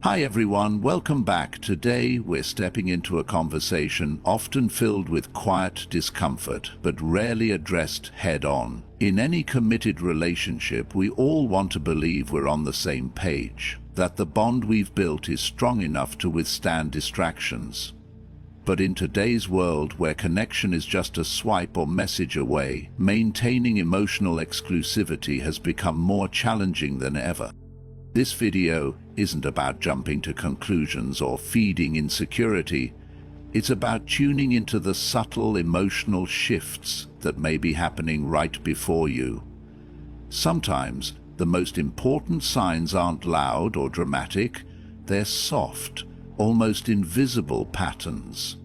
Hi everyone, welcome back. Today we're stepping into a conversation often filled with quiet discomfort, but rarely addressed head-on. In any committed relationship, we all want to believe we're on the same page, that the bond we've built is strong enough to withstand distractions. But in today's world, where connection is just a swipe or message away, maintaining emotional exclusivity has become more challenging than ever. This video isn't about jumping to conclusions or feeding insecurity. It's about tuning into the subtle emotional shifts that may be happening right before you. Sometimes the most important signs aren't loud or dramatic, they're soft, almost invisible patterns.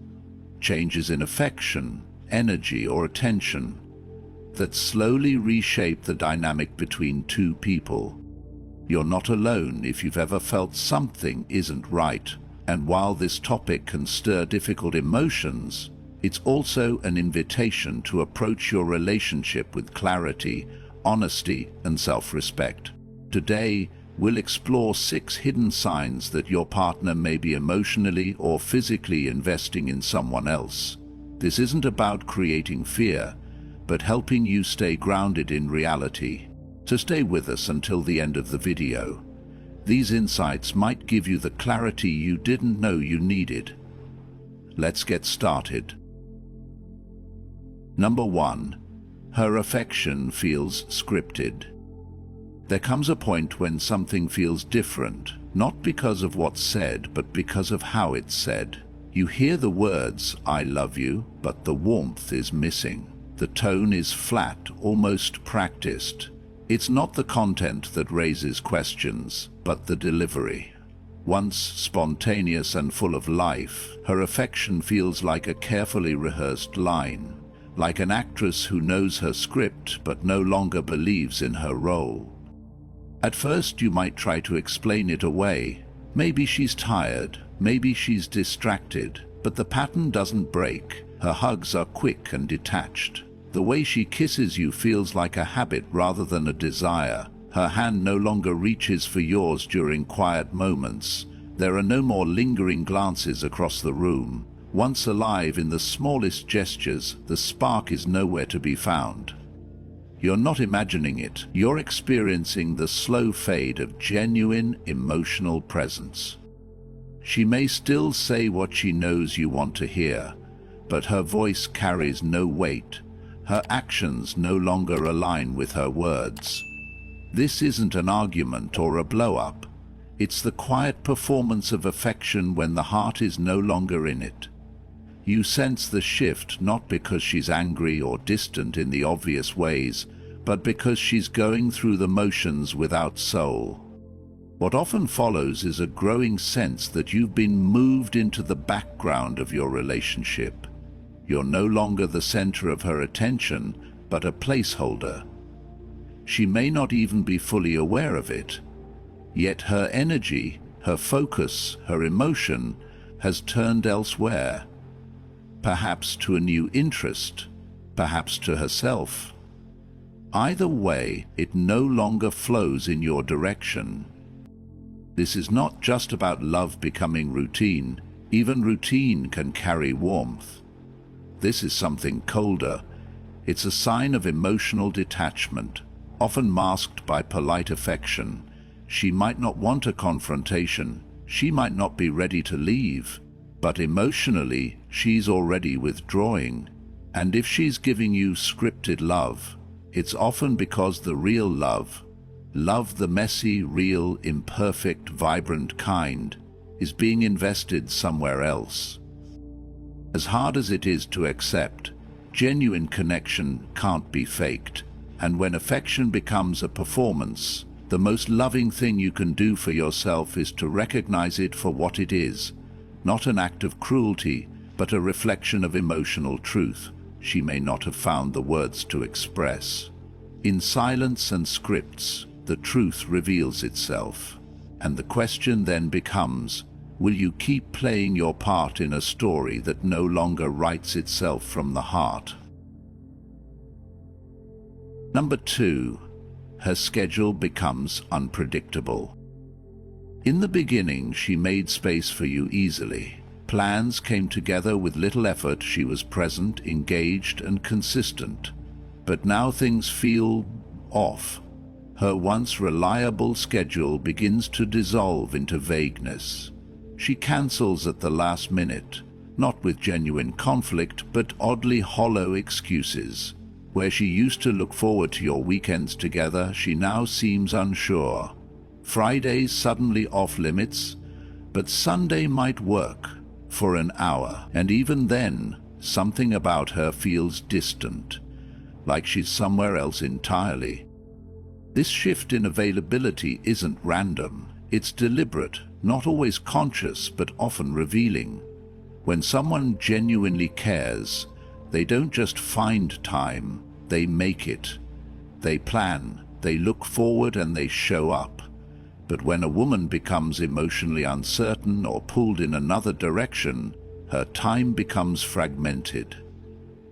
Changes in affection, energy, or attention that slowly reshape the dynamic between two people. You're not alone if you've ever felt something isn't right, and while this topic can stir difficult emotions, it's also an invitation to approach your relationship with clarity, honesty, and self-respect. Today, we'll explore 6 hidden signs that your partner may be emotionally or physically investing in someone else. This isn't about creating fear, but helping you stay grounded in reality. So stay with us until the end of the video. These insights might give you the clarity you didn't know you needed. Let's get started. Number 1. Her affection feels scripted. There comes a point when something feels different, not because of what's said, but because of how it's said. You hear the words, "I love you," but the warmth is missing. The tone is flat, almost practiced. It's not the content that raises questions, but the delivery. Once spontaneous and full of life, her affection feels like a carefully rehearsed line, like an actress who knows her script but no longer believes in her role. At first you might try to explain it away. Maybe she's tired, maybe she's distracted, but the pattern doesn't break. Her hugs are quick and detached. The way she kisses you feels like a habit rather than a desire. Her hand no longer reaches for yours during quiet moments. There are no more lingering glances across the room. Once alive in the smallest gestures, the spark is nowhere to be found. You're not imagining it. You're experiencing the slow fade of genuine emotional presence. She may still say what she knows you want to hear, but her voice carries no weight. Her actions no longer align with her words. This isn't an argument or a blow-up. It's the quiet performance of affection when the heart is no longer in it. You sense the shift not because she's angry or distant in the obvious ways, but because she's going through the motions without soul. What often follows is a growing sense that you've been moved into the background of your relationship. You're no longer the center of her attention, but a placeholder. She may not even be fully aware of it, yet her energy, her focus, her emotion has turned elsewhere. Perhaps to a new interest, perhaps to herself. Either way, it no longer flows in your direction. This is not just about love becoming routine. Even routine can carry warmth. This is something colder. It's a sign of emotional detachment, often masked by polite affection. She might not want a confrontation. She might not be ready to leave. But emotionally, she's already withdrawing. And if she's giving you scripted love, it's often because the real love, the messy, real, imperfect, vibrant kind, is being invested somewhere else. As hard as it is to accept, genuine connection can't be faked. And when affection becomes a performance, the most loving thing you can do for yourself is to recognize it for what it is. Not an act of cruelty, but a reflection of emotional truth she may not have found the words to express. In silence and scripts, the truth reveals itself. And the question then becomes, will you keep playing your part in a story that no longer writes itself from the heart? Number 2. Her schedule becomes unpredictable. In the beginning, she made space for you easily. Plans came together with little effort. She was present, engaged, and consistent. But now things feel off. Her once reliable schedule begins to dissolve into vagueness. She cancels at the last minute, not with genuine conflict, but oddly hollow excuses. Where she used to look forward to your weekends together, she now seems unsure. Fridays suddenly off limits, but Sunday might work for an hour, and even then, something about her feels distant, like she's somewhere else entirely. This shift in availability isn't random, it's deliberate, not always conscious, but often revealing. When someone genuinely cares, they don't just find time, they make it. They plan, they look forward, and they show up. But when a woman becomes emotionally uncertain or pulled in another direction, her time becomes fragmented.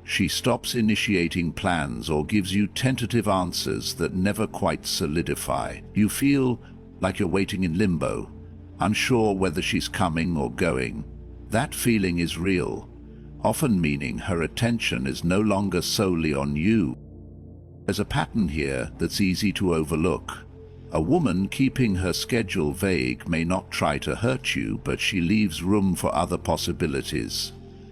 She stops initiating plans or gives you tentative answers that never quite solidify. You feel like you're waiting in limbo, unsure whether she's coming or going. That feeling is real, often meaning her attention is no longer solely on you. There's a pattern here that's easy to overlook. A woman keeping her schedule vague may not try to hurt you, but she leaves room for other possibilities.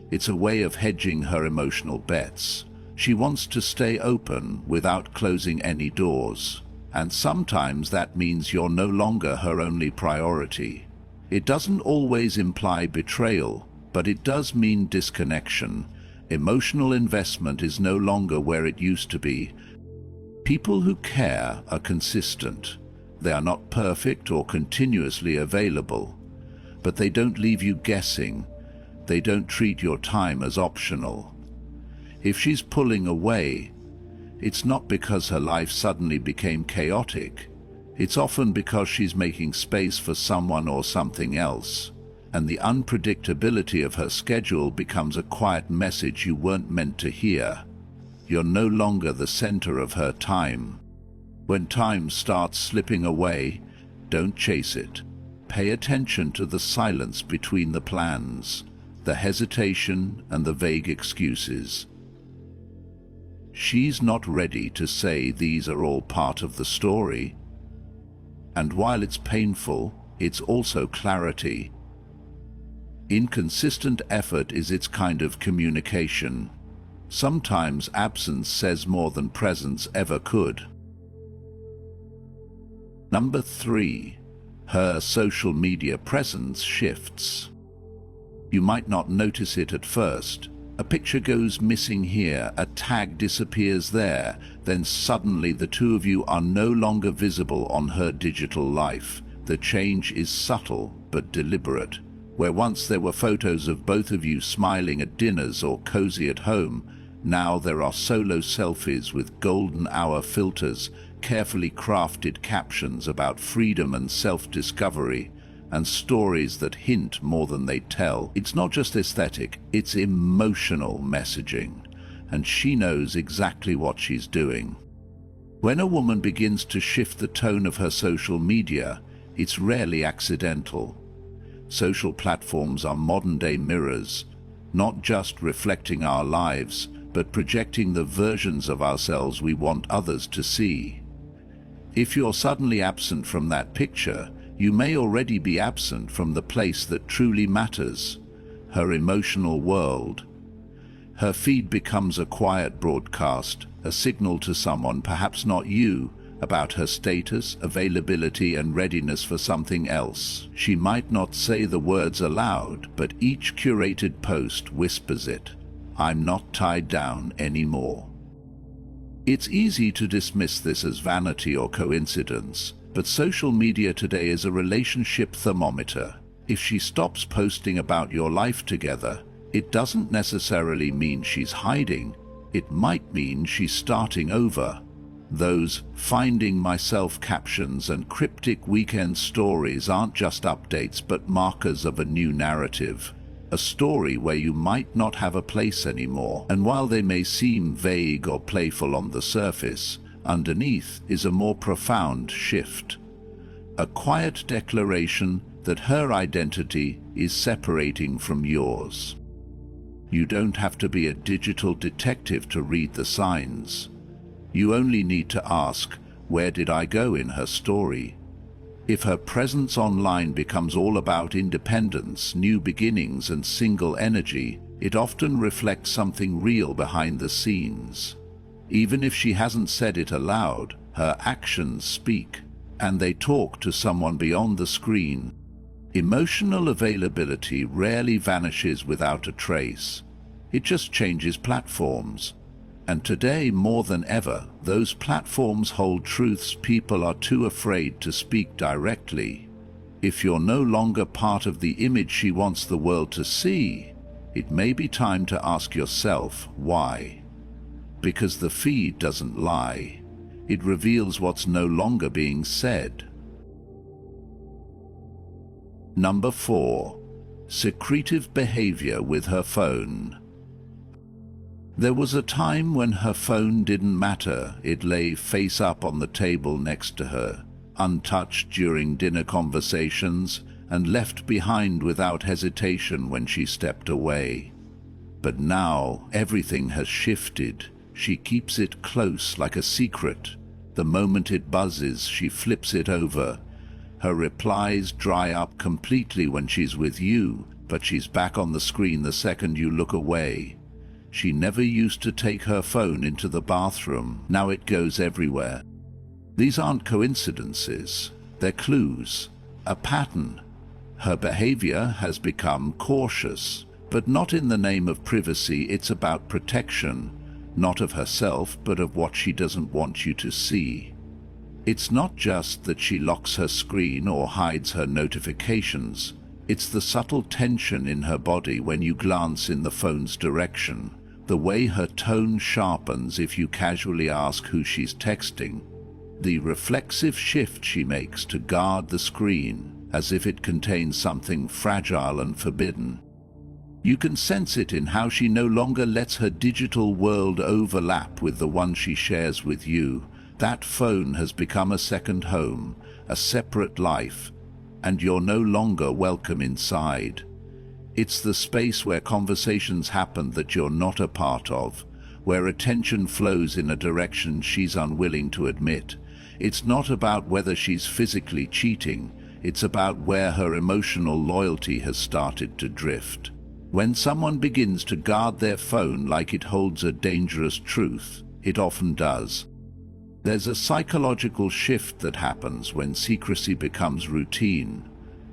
It's a way of hedging her emotional bets. She wants to stay open without closing any doors. And sometimes that means you're no longer her only priority. It doesn't always imply betrayal, but it does mean disconnection. Emotional investment is no longer where it used to be. People who care are consistent. They are not perfect or continuously available, but they don't leave you guessing. They don't treat your time as optional. If she's pulling away, it's not because her life suddenly became chaotic. It's often because she's making space for someone or something else, and the unpredictability of her schedule becomes a quiet message you weren't meant to hear. You're no longer the center of her time. When time starts slipping away, don't chase it. Pay attention to the silence between the plans, the hesitation, and the vague excuses. She's not ready to say these are all part of the story. And while it's painful, it's also clarity. Inconsistent effort is its kind of communication. Sometimes absence says more than presence ever could. Number 3. Her social media presence shifts. You might not notice it at first. A picture goes missing here, a tag disappears there, then suddenly the two of you are no longer visible on her digital life. The change is subtle but deliberate. Where once there were photos of both of you smiling at dinners or cozy at home, now there are solo selfies with golden hour filters, carefully crafted captions about freedom and self-discovery, and stories that hint more than they tell. It's not just aesthetic, it's emotional messaging, and she knows exactly what she's doing. When a woman begins to shift the tone of her social media, it's rarely accidental. Social platforms are modern-day mirrors, not just reflecting our lives, but projecting the versions of ourselves we want others to see. If you're suddenly absent from that picture, you may already be absent from the place that truly matters, her emotional world. Her feed becomes a quiet broadcast, a signal to someone, perhaps not you, about her status, availability, and readiness for something else. She might not say the words aloud, but each curated post whispers it. I'm not tied down anymore. It's easy to dismiss this as vanity or coincidence, but social media today is a relationship thermometer. If she stops posting about your life together, it doesn't necessarily mean she's hiding. It might mean she's starting over. Those "finding myself" captions and cryptic weekend stories aren't just updates but markers of a new narrative. A story where you might not have a place anymore, and while they may seem vague or playful on the surface, underneath is a more profound shift. a quiet declaration that her identity is separating from yours. You don't have to be a digital detective to read the signs. You only need to ask, where did I go in her story? If her presence online becomes all about independence, new beginnings, and single energy, it often reflects something real behind the scenes. Even if she hasn't said it aloud, her actions speak, and they talk to someone beyond the screen. Emotional availability rarely vanishes without a trace. It just changes platforms. And today, more than ever, those platforms hold truths people are too afraid to speak directly. If you're no longer part of the image she wants the world to see, it may be time to ask yourself why. Because the feed doesn't lie. It reveals what's no longer being said. Number 4. Secretive behavior with her phone. There was a time when her phone didn't matter. It lay face up on the table next to her, untouched during dinner conversations, and left behind without hesitation when she stepped away. But now everything has shifted. She keeps it close like a secret. The moment it buzzes, she flips it over. Her replies dry up completely when she's with you, but she's back on the screen the second you look away. She never used to take her phone into the bathroom. Now it goes everywhere. These aren't coincidences. They're clues, a pattern. Her behavior has become cautious, but not in the name of privacy. It's about protection, not of herself, but of what she doesn't want you to see. It's not just that she locks her screen or hides her notifications. It's the subtle tension in her body when you glance in the phone's direction, the way her tone sharpens if you casually ask who she's texting, the reflexive shift she makes to guard the screen as if it contains something fragile and forbidden. You can sense it in how she no longer lets her digital world overlap with the one she shares with you. That phone has become a second home, a separate life, and you're no longer welcome inside. It's the space where conversations happen that you're not a part of, where attention flows in a direction she's unwilling to admit. It's not about whether she's physically cheating, it's about where her emotional loyalty has started to drift. When someone begins to guard their phone like it holds a dangerous truth, it often does. There's a psychological shift that happens when secrecy becomes routine.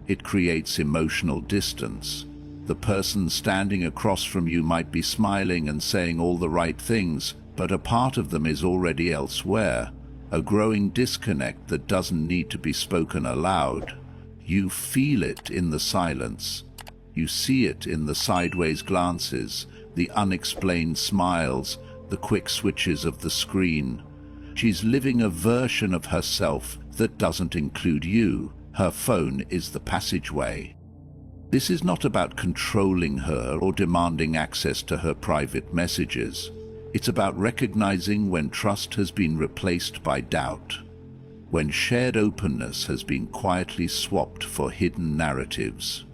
It creates emotional distance. The person standing across from you might be smiling and saying all the right things, but a part of them is already elsewhere, a growing disconnect that doesn't need to be spoken aloud. You feel it in the silence. You see it in the sideways glances, the unexplained smiles, the quick switches of the screen. She's living a version of herself that doesn't include you. Her phone is the passageway. This is not about controlling her or demanding access to her private messages. It's about recognizing when trust has been replaced by doubt, when shared openness has been quietly swapped for hidden narratives.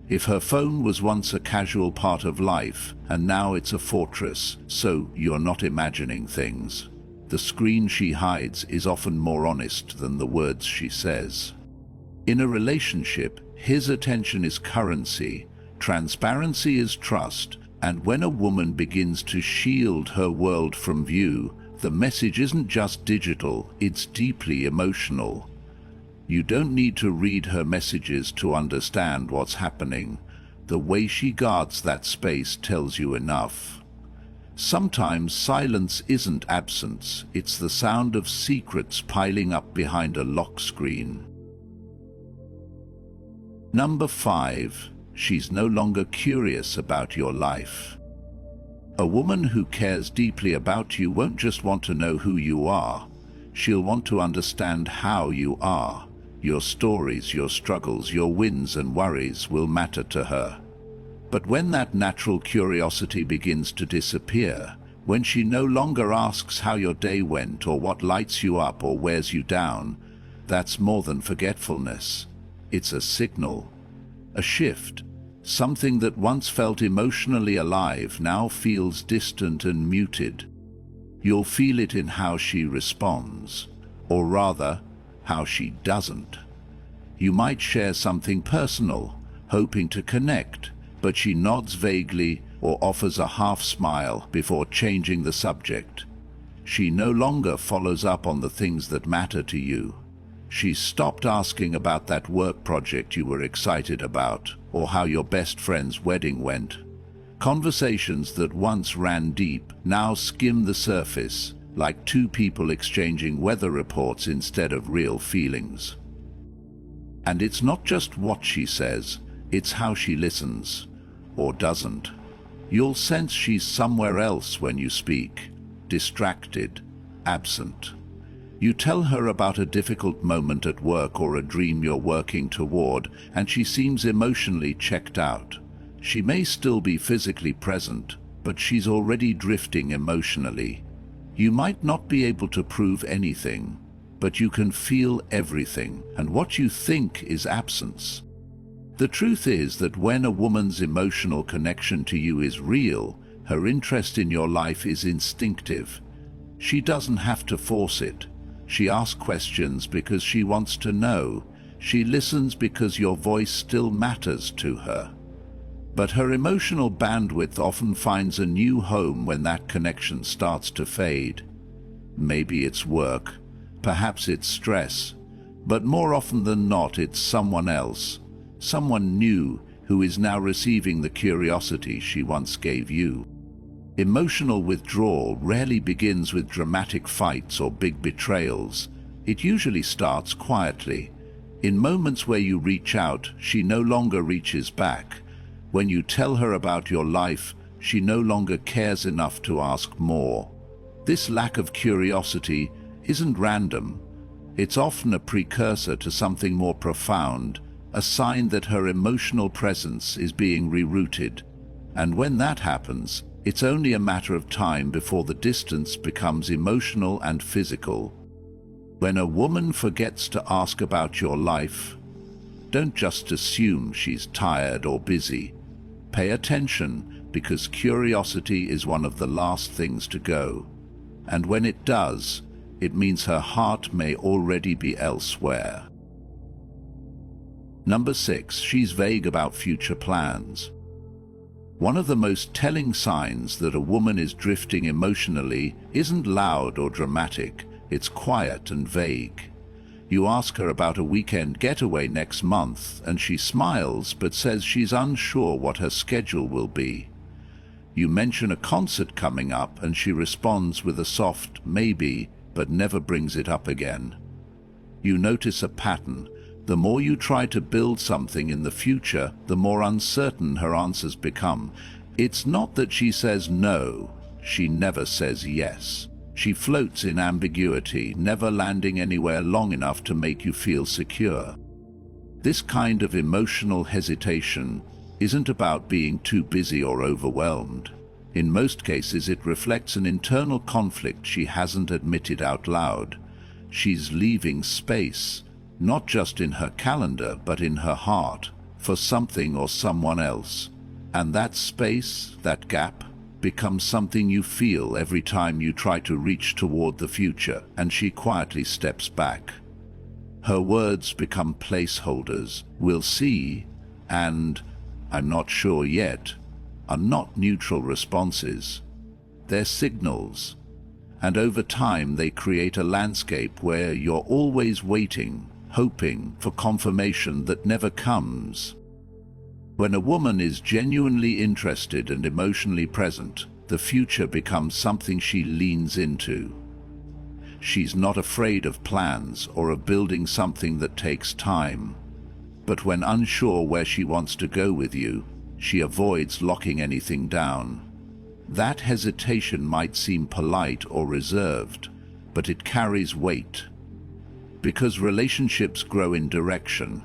If her phone was once a casual part of life, and now it's a fortress, so you're not imagining things. The screen she hides is often more honest than the words she says. In a relationship, his attention is currency, transparency is trust, and when a woman begins to shield her world from view, the message isn't just digital, it's deeply emotional. You don't need to read her messages to understand what's happening. The way she guards that space tells you enough. Sometimes silence isn't absence, it's the sound of secrets piling up behind a lock screen. Number 5. She's no longer curious about your life. A woman who cares deeply about you won't just want to know who you are. She'll want to understand how you are. Your stories, your struggles, your wins and worries will matter to her. But when that natural curiosity begins to disappear, when she no longer asks how your day went or what lights you up or wears you down, That's more than forgetfulness. It's a signal, a shift. Something that once felt emotionally alive now feels distant and muted. You'll feel it in how she responds, or rather, how she doesn't. You might share something personal, hoping to connect, but she nods vaguely or offers a half smile before changing the subject. She no longer follows up on the things that matter to you. She's stopped asking about that work project you were excited about, or how your best friend's wedding went. Conversations that once ran deep now skim the surface, like two people exchanging weather reports instead of real feelings. And it's not just what she says, it's how she listens, or doesn't. You'll sense she's somewhere else when you speak, distracted, absent. You tell her about a difficult moment at work or a dream you're working toward, and she seems emotionally checked out. She may still be physically present, but she's already drifting emotionally. You might not be able to prove anything, but you can feel everything, and what you think is absence. The truth is that when a woman's emotional connection to you is real, her interest in your life is instinctive. She doesn't have to force it. She asks questions because she wants to know. She listens because your voice still matters to her. But her emotional bandwidth often finds a new home when that connection starts to fade. Maybe it's work, perhaps it's stress, but more often than not it's someone else, someone new who is now receiving the curiosity she once gave you. Emotional withdrawal rarely begins with dramatic fights or big betrayals. It usually starts quietly. In moments where you reach out, she no longer reaches back. When you tell her about your life, she no longer cares enough to ask more. This lack of curiosity isn't random. It's often a precursor to something more profound, a sign that her emotional presence is being rerouted. And when that happens, it's only a matter of time before the distance becomes emotional and physical. When a woman forgets to ask about your life, don't just assume she's tired or busy. Pay attention, because curiosity is one of the last things to go. And when it does, it means her heart may already be elsewhere. Number 6, she's vague about future plans. One of the most telling signs that a woman is drifting emotionally isn't loud or dramatic, it's quiet and vague. You ask her about a weekend getaway next month, and she smiles but says she's unsure what her schedule will be. You mention a concert coming up, and she responds with a soft maybe, but never brings it up again. You notice a pattern. The more you try to build something in the future, the more uncertain her answers become. It's not that she says no, she never says yes. She floats in ambiguity, never landing anywhere long enough to make you feel secure. This kind of emotional hesitation isn't about being too busy or overwhelmed. In most cases, it reflects an internal conflict she hasn't admitted out loud. She's leaving space, not just in her calendar, but in her heart, for something or someone else. And that space, that gap, becomes something you feel every time you try to reach toward the future, and she quietly steps back. Her words become placeholders. We'll see, and I'm not sure yet, are not neutral responses. They're signals. And over time they create a landscape where you're always waiting, hoping for confirmation that never comes. When a woman is genuinely interested and emotionally present, the future becomes something she leans into. She's not afraid of plans or of building something that takes time. But when unsure where she wants to go with you, she avoids locking anything down. That hesitation might seem polite or reserved, but it carries weight. Because relationships grow in direction,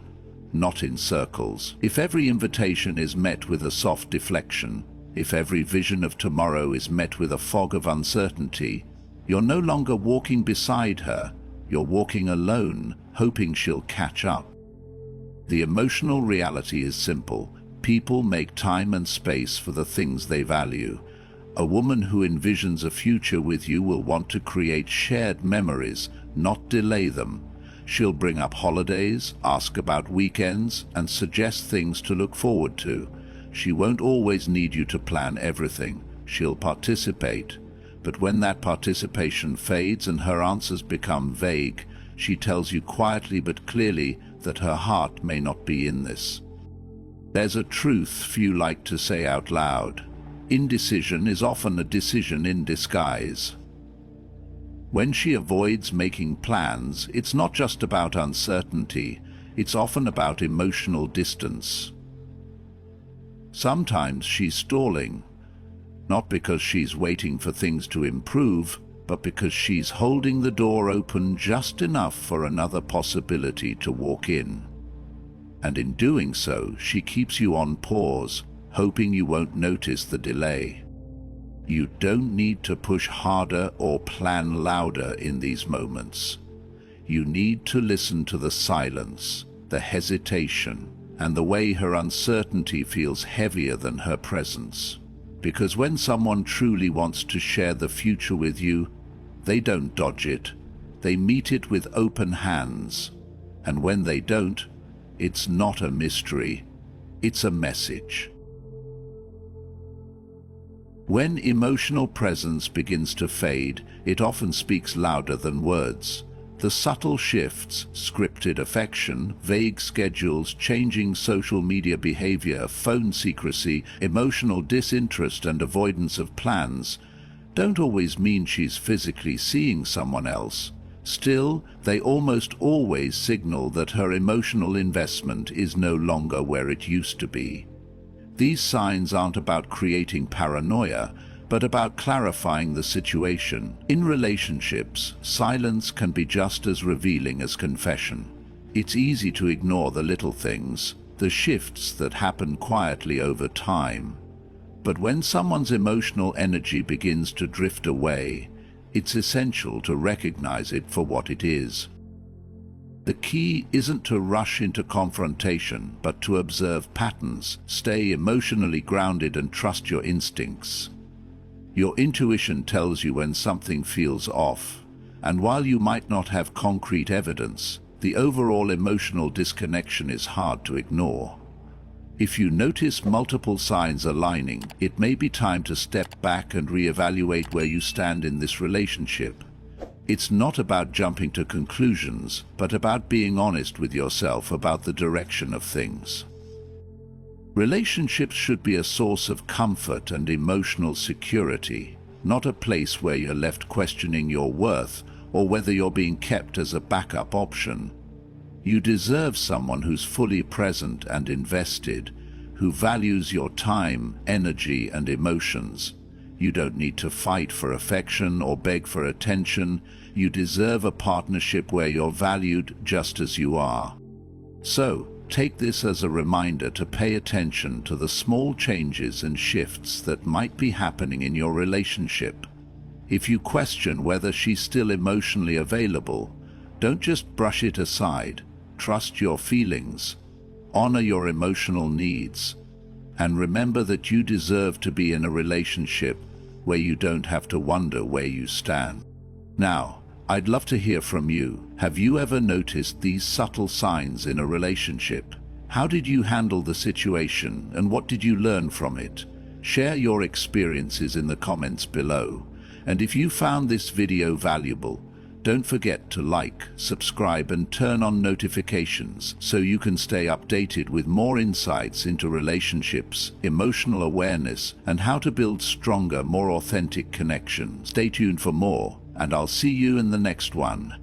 not in circles. If every invitation is met with a soft deflection, if every vision of tomorrow is met with a fog of uncertainty, you're no longer walking beside her, You're walking alone, hoping she'll catch up. The emotional reality is simple. People make time and space for the things they value. A woman who envisions a future with you will want to create shared memories, not delay them. She'll bring up holidays, ask about weekends, and suggest things to look forward to. She won't always need you to plan everything. She'll participate. But when that participation fades and her answers become vague, she tells you quietly but clearly that her heart may not be in this. There's a truth few like to say out loud. Indecision is often a decision in disguise. When she avoids making plans, it's not just about uncertainty, it's often about emotional distance. Sometimes she's stalling, not because she's waiting for things to improve, but because she's holding the door open just enough for another possibility to walk in. And in doing so, she keeps you on pause, hoping you won't notice the delay. You don't need to push harder or plan louder in these moments. You need to listen to the silence, the hesitation, and the way her uncertainty feels heavier than her presence. Because when someone truly wants to share the future with you, they don't dodge it. They meet it with open hands. And when they don't, it's not a mystery, it's a message. When emotional presence begins to fade, it often speaks louder than words. The subtle shifts, scripted affection, vague schedules, changing social media behavior, phone secrecy, emotional disinterest and avoidance of plans, don't always mean she's physically seeing someone else. Still, they almost always signal that her emotional investment is no longer where it used to be. These signs aren't about creating paranoia, but about clarifying the situation. In relationships, silence can be just as revealing as confession. It's easy to ignore the little things, the shifts that happen quietly over time. But when someone's emotional energy begins to drift away, it's essential to recognize it for what it is. The key isn't to rush into confrontation, but to observe patterns, stay emotionally grounded and trust your instincts. Your intuition tells you when something feels off, and while you might not have concrete evidence, the overall emotional disconnection is hard to ignore. If you notice multiple signs aligning, it may be time to step back and reevaluate where you stand in this relationship. It's not about jumping to conclusions, but about being honest with yourself about the direction of things. Relationships should be a source of comfort and emotional security, not a place where you're left questioning your worth or whether you're being kept as a backup option. You deserve someone who's fully present and invested, who values your time, energy, and emotions. You don't need to fight for affection or beg for attention. You deserve a partnership where you're valued just as you are. So, take this as a reminder to pay attention to the small changes and shifts that might be happening in your relationship. If you question whether she's still emotionally available, don't just brush it aside. Trust your feelings, honor your emotional needs, and remember that you deserve to be in a relationship where you don't have to wonder where you stand. Now, I'd love to hear from you. Have you ever noticed these subtle signs in a relationship? How did you handle the situation, and what did you learn from it? Share your experiences in the comments below. And if you found this video valuable, don't forget to like, subscribe, and turn on notifications so you can stay updated with more insights into relationships, emotional awareness, and how to build stronger, more authentic connections. Stay tuned for more, and I'll see you in the next one.